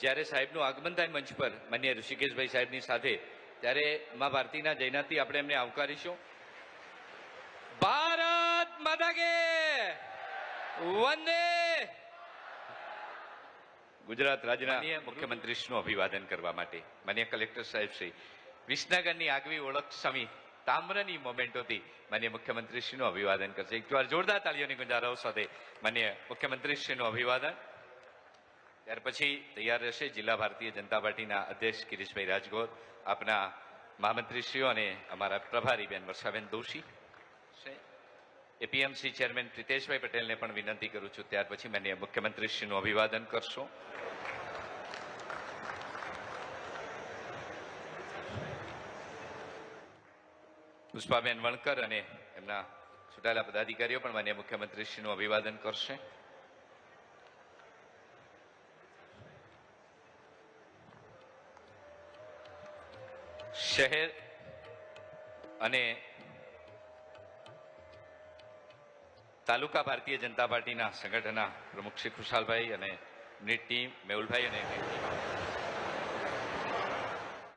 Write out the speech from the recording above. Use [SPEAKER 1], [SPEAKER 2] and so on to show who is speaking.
[SPEAKER 1] જ્યારે સાહેબનું આગમન થાય મંચ પર માન્ય ઋષિકેશભાઈ સાહેબની સાથે, ત્યારે મા ભારતીના જયનાથથી આપણે એમને આવકારીશું. ભારત માતા કે વંદે. ગુજરાત રાજ્યના મુખ્યમંત્રીશ્રીનું અભિવાદન કરવા માટે માન્ય કલેક્ટર સાહેબ શ્રી, વિસનગરની આગવી ઓળખ સમી તામ્રની મોમેન્ટોથી માન્ય મુખ્યમંત્રીશ્રીનું અભિવાદન કરશે. એકવાર જોરદાર તાળીઓની ગુંજારાઓ સાથે માન્ય મુખ્યમંત્રીશ્રીનું અભિવાદન. ત્યાર પછી તૈયાર રહેશે જિલ્લા ભારતીય જનતા પાર્ટીના અધ્યક્ષ ગિરીશભાઈ રાજગોર, આપના મહામંત્રીશ્રીઓ અને અમારા પ્રભારી બેન વર્ષાબેન દોશી, એપીએમસી ચેરમેન પ્રિતેશભાઈ પટેલને પણ વિનંતી કરું છું. ત્યાર પછી માન્ય મુખ્યમંત્રીશ્રીનું અભિવાદન કરશો. પુષ્પાબેન વણકર અને એમના ચૂંટાયેલા પદાધિકારીઓ પણ માન્ય મુખ્યમંત્રીશ્રીનું અભિવાદન કરશે. શહેર અને તાલુકા ભારતીય જનતા પાર્ટીના સંગઠનના પ્રમુખ શ્રી ખુશાલભાઈ અને એમની ટીમ, મેહુલભાઈ અને એમની ટીમ